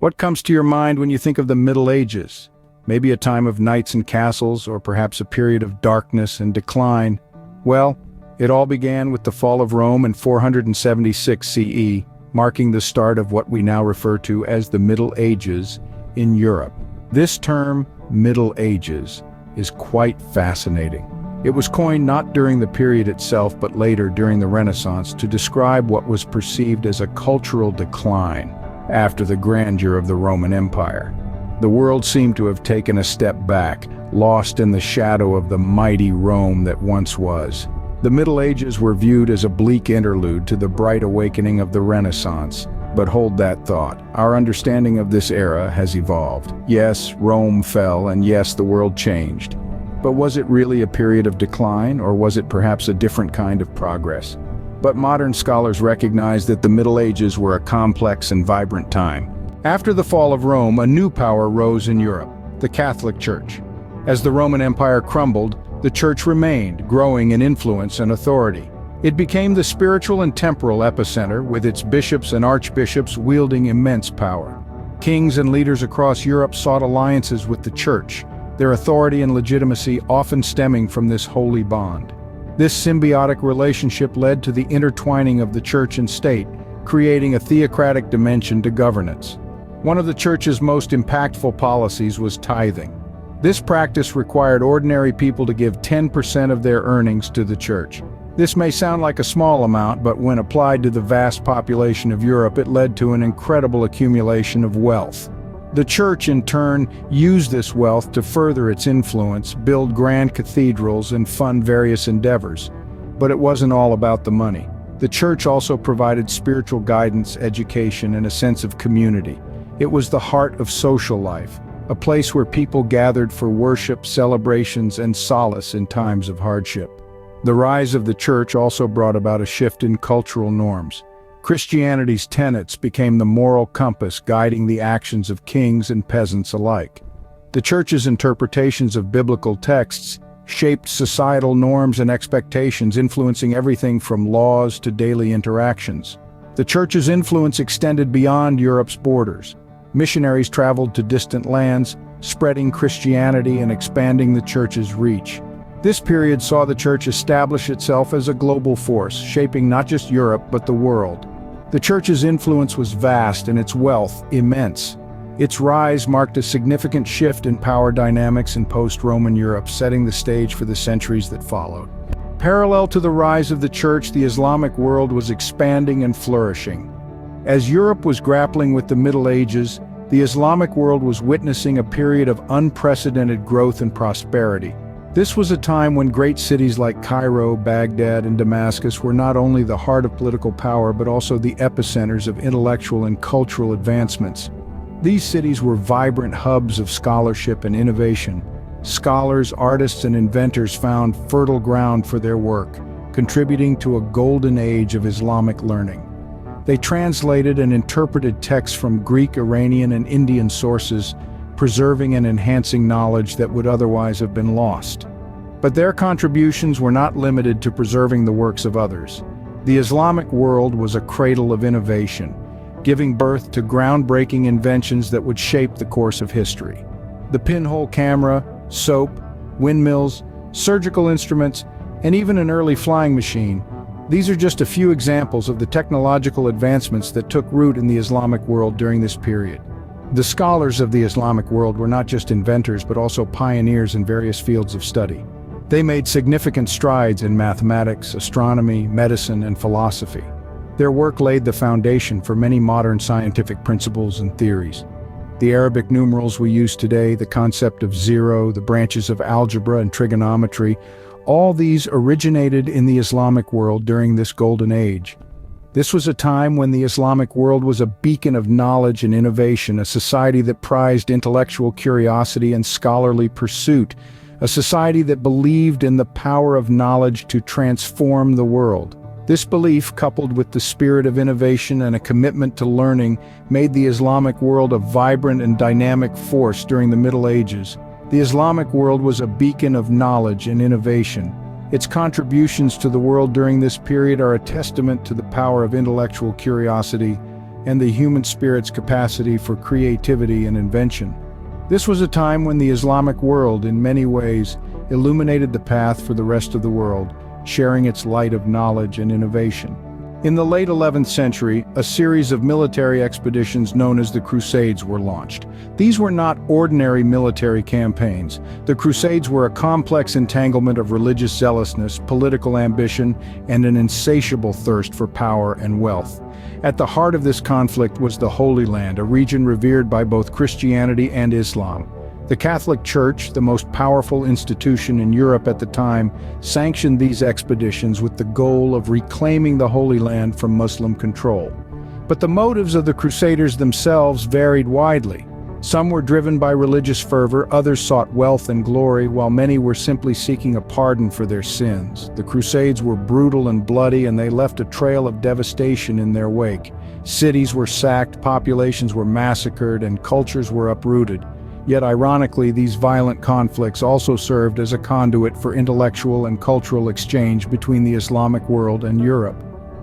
What comes to your mind when you think of the Middle Ages? Maybe a time of knights and castles, or perhaps a period of darkness and decline. Well, it all began with the fall of Rome in 476 CE, marking the start of what we now refer to as the Middle Ages in Europe. This term, Middle Ages, is quite fascinating. It was coined not during the period itself, but later during the Renaissance to describe what was perceived as a cultural decline after the grandeur of the Roman Empire. The world seemed to have taken a step back, lost in the shadow of the mighty Rome that once was. The Middle Ages were viewed as a bleak interlude to the bright awakening of the Renaissance. But hold that thought. Our understanding of this era has evolved. Yes, Rome fell, and yes, the world changed. But was it really a period of decline, or was it perhaps a different kind of progress? But modern scholars recognize that the Middle Ages were a complex and vibrant time. After the fall of Rome, a new power rose in Europe, the Catholic Church. As the Roman Empire crumbled, the Church remained, growing in influence and authority. It became the spiritual and temporal epicenter, with its bishops and archbishops wielding immense power. Kings and leaders across Europe sought alliances with the Church, their authority and legitimacy often stemming from this holy bond. This symbiotic relationship led to the intertwining of the Church and state, creating a theocratic dimension to governance. One of the Church's most impactful policies was tithing. This practice required ordinary people to give 10% of their earnings to the Church. This may sound like a small amount, but when applied to the vast population of Europe, it led to an incredible accumulation of wealth. The Church, in turn, used this wealth to further its influence, build grand cathedrals, and fund various endeavors. But it wasn't all about the money. The Church also provided spiritual guidance, education, and a sense of community. It was the heart of social life, a place where people gathered for worship, celebrations, and solace in times of hardship. The rise of the Church also brought about a shift in cultural norms. Christianity's tenets became the moral compass guiding the actions of kings and peasants alike. The Church's interpretations of biblical texts shaped societal norms and expectations, influencing everything from laws to daily interactions. The Church's influence extended beyond Europe's borders. Missionaries traveled to distant lands, spreading Christianity and expanding the Church's reach. This period saw the Church establish itself as a global force, shaping not just Europe but the world. The Church's influence was vast and its wealth immense. Its rise marked a significant shift in power dynamics in post-Roman Europe, setting the stage for the centuries that followed. Parallel to the rise of the Church, the Islamic world was expanding and flourishing. As Europe was grappling with the Middle Ages, the Islamic world was witnessing a period of unprecedented growth and prosperity. This was a time when great cities like Cairo, Baghdad, and Damascus were not only the heart of political power but also the epicenters of intellectual and cultural advancements. These cities were vibrant hubs of scholarship and innovation. Scholars, artists, and inventors found fertile ground for their work, contributing to a golden age of Islamic learning. They translated and interpreted texts from Greek, Iranian, and Indian sources, preserving and enhancing knowledge that would otherwise have been lost. But their contributions were not limited to preserving the works of others. The Islamic world was a cradle of innovation, giving birth to groundbreaking inventions that would shape the course of history. The pinhole camera, soap, windmills, surgical instruments, and even an early flying machine. These are just a few examples of the technological advancements that took root in the Islamic world during this period. The scholars of the Islamic world were not just inventors but also pioneers in various fields of study. They made significant strides in mathematics, astronomy, medicine, and philosophy. Their work laid the foundation for many modern scientific principles and theories. The Arabic numerals we use today, the concept of zero, the branches of algebra and trigonometry, all these originated in the Islamic world during this golden age. This was a time when the Islamic world was a beacon of knowledge and innovation, a society that prized intellectual curiosity and scholarly pursuit, a society that believed in the power of knowledge to transform the world. This belief, coupled with the spirit of innovation and a commitment to learning, made the Islamic world a vibrant and dynamic force during the Middle Ages. The Islamic world was a beacon of knowledge and innovation. Its contributions to the world during this period are a testament to the power of intellectual curiosity, and the human spirit's capacity for creativity and invention. This was a time when the Islamic world, in many ways, illuminated the path for the rest of the world, sharing its light of knowledge and innovation. In the late 11th century, a series of military expeditions known as the Crusades were launched. These were not ordinary military campaigns. The Crusades were a complex entanglement of religious zealousness, political ambition, and an insatiable thirst for power and wealth. At the heart of this conflict was the Holy Land, a region revered by both Christianity and Islam. The Catholic Church, the most powerful institution in Europe at the time, sanctioned these expeditions with the goal of reclaiming the Holy Land from Muslim control. But the motives of the Crusaders themselves varied widely. Some were driven by religious fervor, others sought wealth and glory, while many were simply seeking a pardon for their sins. The Crusades were brutal and bloody, and they left a trail of devastation in their wake. Cities were sacked, populations were massacred, and cultures were uprooted. Yet ironically, these violent conflicts also served as a conduit for intellectual and cultural exchange between the Islamic world and Europe.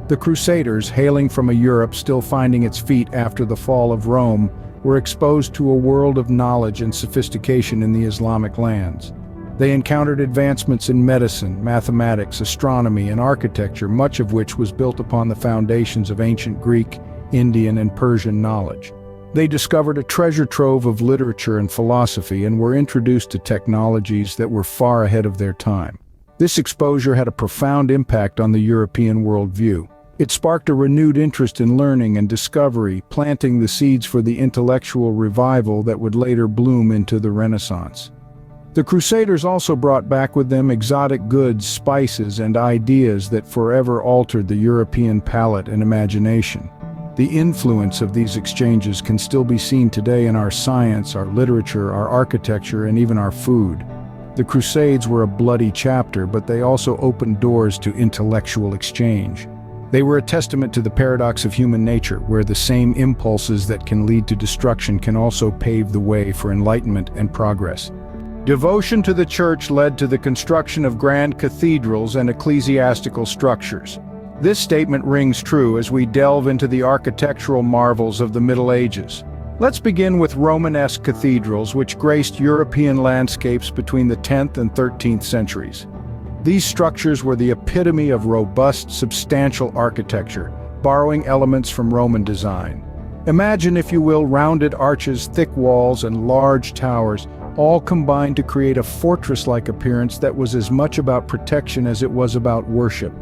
The Crusaders, hailing from a Europe still finding its feet after the fall of Rome, were exposed to a world of knowledge and sophistication in the Islamic lands. They encountered advancements in medicine, mathematics, astronomy, and architecture, much of which was built upon the foundations of ancient Greek, Indian, and Persian knowledge. They discovered a treasure trove of literature and philosophy and were introduced to technologies that were far ahead of their time. This exposure had a profound impact on the European worldview. It sparked a renewed interest in learning and discovery, planting the seeds for the intellectual revival that would later bloom into the Renaissance. The Crusaders also brought back with them exotic goods, spices, and ideas that forever altered the European palate and imagination. The influence of these exchanges can still be seen today in our science, our literature, our architecture, and even our food. The Crusades were a bloody chapter, but they also opened doors to intellectual exchange. They were a testament to the paradox of human nature, where the same impulses that can lead to destruction can also pave the way for enlightenment and progress. Devotion to the church led to the construction of grand cathedrals and ecclesiastical structures. This statement rings true as we delve into the architectural marvels of the Middle Ages. Let's begin with Romanesque cathedrals, which graced European landscapes between the 10th and 13th centuries. These structures were the epitome of robust, substantial architecture, borrowing elements from Roman design. Imagine, if you will, rounded arches, thick walls, and large towers, all combined to create a fortress-like appearance that was as much about protection as it was about worship.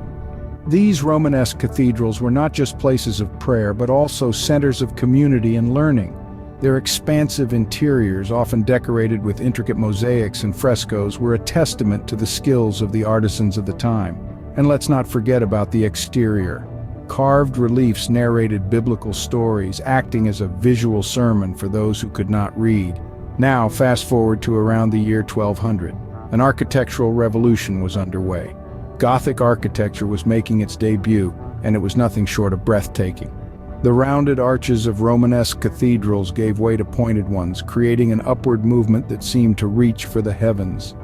These Romanesque cathedrals were not just places of prayer, but also centers of community and learning. Their expansive interiors, often decorated with intricate mosaics and frescoes, were a testament to the skills of the artisans of the time. And let's not forget about the exterior. Carved reliefs narrated biblical stories, acting as a visual sermon for those who could not read. Now, fast forward to around the year 1200. An architectural revolution was underway. Gothic architecture was making its debut, and it was nothing short of breathtaking. The rounded arches of Romanesque cathedrals gave way to pointed ones, creating an upward movement that seemed to reach for the heavens.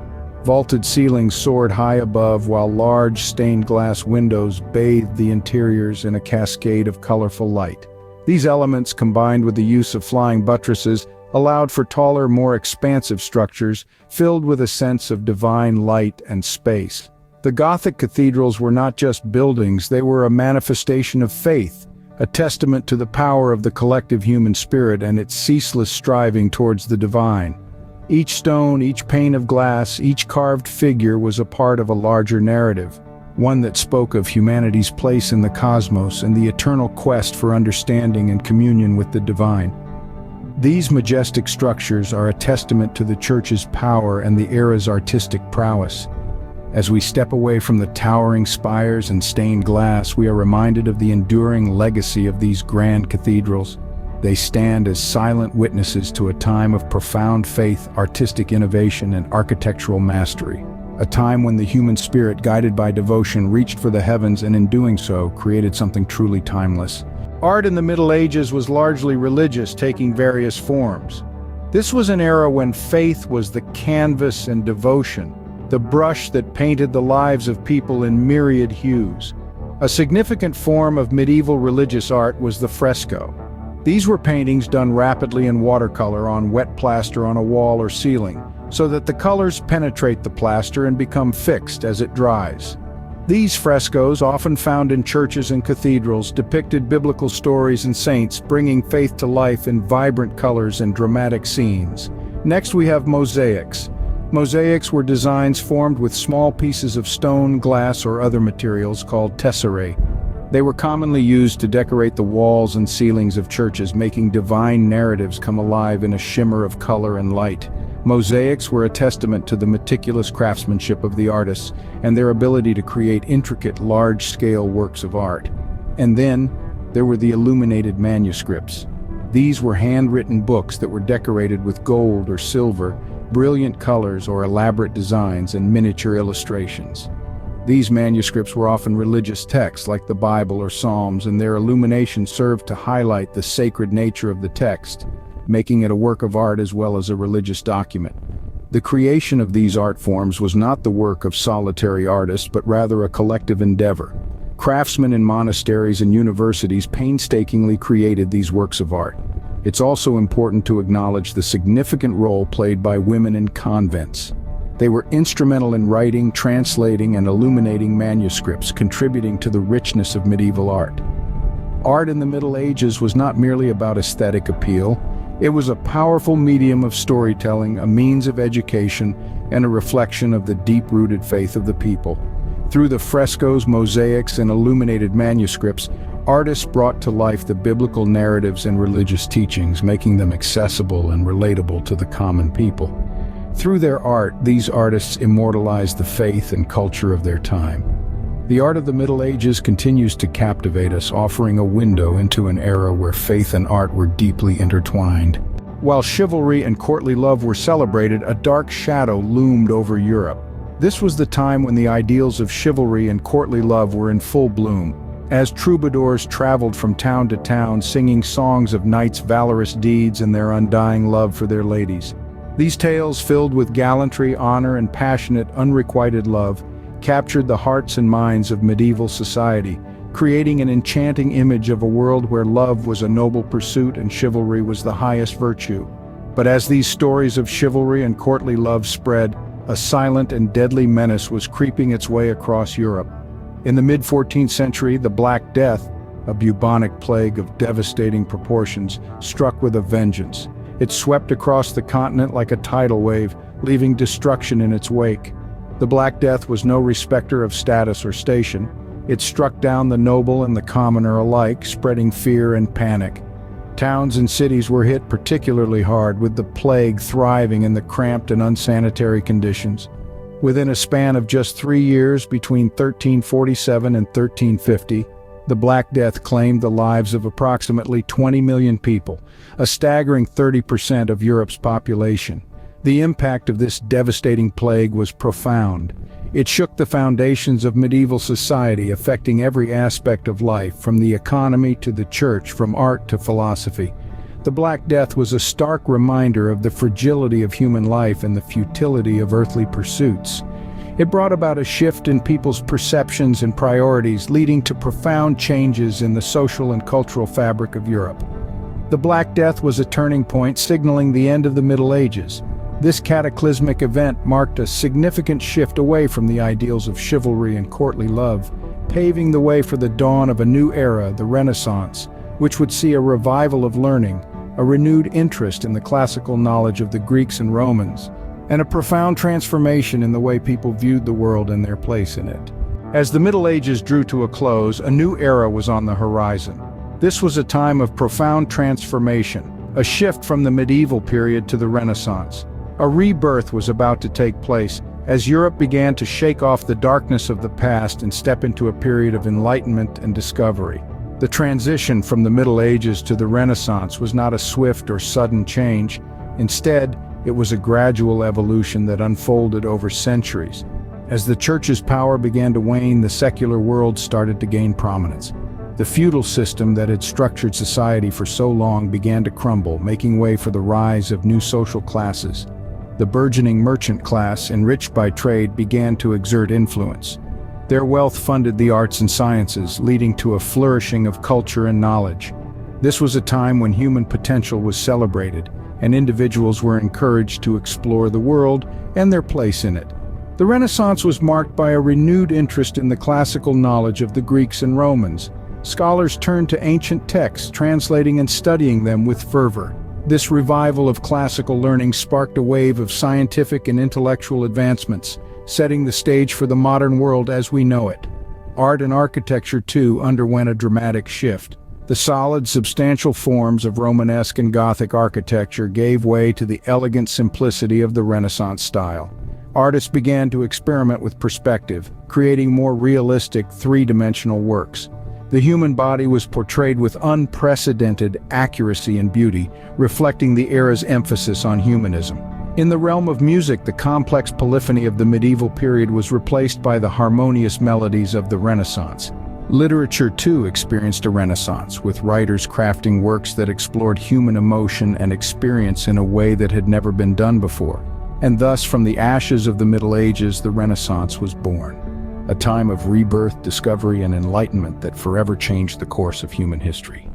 Vaulted ceilings soared high above, while large stained glass windows bathed the interiors in a cascade of colorful light. These elements, combined with the use of flying buttresses, allowed for taller, more expansive structures, filled with a sense of divine light and space. The Gothic cathedrals were not just buildings, they were a manifestation of faith, a testament to the power of the collective human spirit and its ceaseless striving towards the divine. Each stone, each pane of glass, each carved figure was a part of a larger narrative, one that spoke of humanity's place in the cosmos and the eternal quest for understanding and communion with the divine. These majestic structures are a testament to the Church's power and the era's artistic prowess. As we step away from the towering spires and stained glass, we are reminded of the enduring legacy of these grand cathedrals. They stand as silent witnesses to a time of profound faith, artistic innovation, and architectural mastery. A time when the human spirit, guided by devotion, reached for the heavens and in doing so, created something truly timeless. Art in the Middle Ages was largely religious, taking various forms. This was an era when faith was the canvas and devotion, the brush that painted the lives of people in myriad hues. A significant form of medieval religious art was the fresco. These were paintings done rapidly in watercolor on wet plaster on a wall or ceiling, so that the colors penetrate the plaster and become fixed as it dries. These frescoes, often found in churches and cathedrals, depicted biblical stories and saints, bringing faith to life in vibrant colors and dramatic scenes. Next we have mosaics. Mosaics were designs formed with small pieces of stone, glass, or other materials called tesserae. They were commonly used to decorate the walls and ceilings of churches, making divine narratives come alive in a shimmer of color and light. Mosaics were a testament to the meticulous craftsmanship of the artists and their ability to create intricate, large-scale works of art. And then, there were the illuminated manuscripts. These were handwritten books that were decorated with gold or silver, brilliant colors or elaborate designs, and miniature illustrations. These manuscripts were often religious texts like the Bible or Psalms, and their illumination served to highlight the sacred nature of the text, making it a work of art as well as a religious document. The creation of these art forms was not the work of solitary artists, but rather a collective endeavor. Craftsmen in monasteries and universities painstakingly created these works of art. It's also important to acknowledge the significant role played by women in convents. They were instrumental in writing, translating, and illuminating manuscripts, contributing to the richness of medieval art. Art in the Middle Ages was not merely about aesthetic appeal. It was a powerful medium of storytelling, a means of education, and a reflection of the deep-rooted faith of the people. Through the frescoes, mosaics, and illuminated manuscripts, artists brought to life the biblical narratives and religious teachings, making them accessible and relatable to the common people. Through their art, these artists immortalized the faith and culture of their time. The art of the Middle Ages continues to captivate us, offering a window into an era where faith and art were deeply intertwined. While chivalry and courtly love were celebrated, a dark shadow loomed over Europe. This was the time when the ideals of chivalry and courtly love were in full bloom. As troubadours traveled from town to town, singing songs of knights' valorous deeds and their undying love for their ladies. These tales, filled with gallantry, honor, and passionate, unrequited love, captured the hearts and minds of medieval society, creating an enchanting image of a world where love was a noble pursuit and chivalry was the highest virtue. But as these stories of chivalry and courtly love spread, a silent and deadly menace was creeping its way across Europe. In the mid-14th century, the Black Death, a bubonic plague of devastating proportions, struck with a vengeance. It swept across the continent like a tidal wave, leaving destruction in its wake. The Black Death was no respecter of status or station. It struck down the noble and the commoner alike, spreading fear and panic. Towns and cities were hit particularly hard, with the plague thriving in the cramped and unsanitary conditions. Within a span of just 3 years, between 1347 and 1350, the Black Death claimed the lives of approximately 20 million people, a staggering 30% of Europe's population. The impact of this devastating plague was profound. It shook the foundations of medieval society, affecting every aspect of life, from the economy to the church, from art to philosophy. The Black Death was a stark reminder of the fragility of human life and the futility of earthly pursuits. It brought about a shift in people's perceptions and priorities, leading to profound changes in the social and cultural fabric of Europe. The Black Death was a turning point, signaling the end of the Middle Ages. This cataclysmic event marked a significant shift away from the ideals of chivalry and courtly love, paving the way for the dawn of a new era, the Renaissance, which would see a revival of learning, a renewed interest in the classical knowledge of the Greeks and Romans, and a profound transformation in the way people viewed the world and their place in it. As the Middle Ages drew to a close, a new era was on the horizon. This was a time of profound transformation, a shift from the medieval period to the Renaissance. A rebirth was about to take place as Europe began to shake off the darkness of the past and step into a period of enlightenment and discovery. The transition from the Middle Ages to the Renaissance was not a swift or sudden change. Instead, it was a gradual evolution that unfolded over centuries. As the Church's power began to wane, the secular world started to gain prominence. The feudal system that had structured society for so long began to crumble, making way for the rise of new social classes. The burgeoning merchant class, enriched by trade, began to exert influence. Their wealth funded the arts and sciences, leading to a flourishing of culture and knowledge. This was a time when human potential was celebrated, and individuals were encouraged to explore the world and their place in it. The Renaissance was marked by a renewed interest in the classical knowledge of the Greeks and Romans. Scholars turned to ancient texts, translating and studying them with fervor. This revival of classical learning sparked a wave of scientific and intellectual advancements, setting the stage for the modern world as we know it. Art and architecture, too, underwent a dramatic shift. The solid, substantial forms of Romanesque and Gothic architecture gave way to the elegant simplicity of the Renaissance style. Artists began to experiment with perspective, creating more realistic, three-dimensional works. The human body was portrayed with unprecedented accuracy and beauty, reflecting the era's emphasis on humanism. In the realm of music, the complex polyphony of the medieval period was replaced by the harmonious melodies of the Renaissance. Literature, too, experienced a renaissance, with writers crafting works that explored human emotion and experience in a way that had never been done before. And thus, from the ashes of the Middle Ages, the Renaissance was born. A time of rebirth, discovery, and enlightenment that forever changed the course of human history.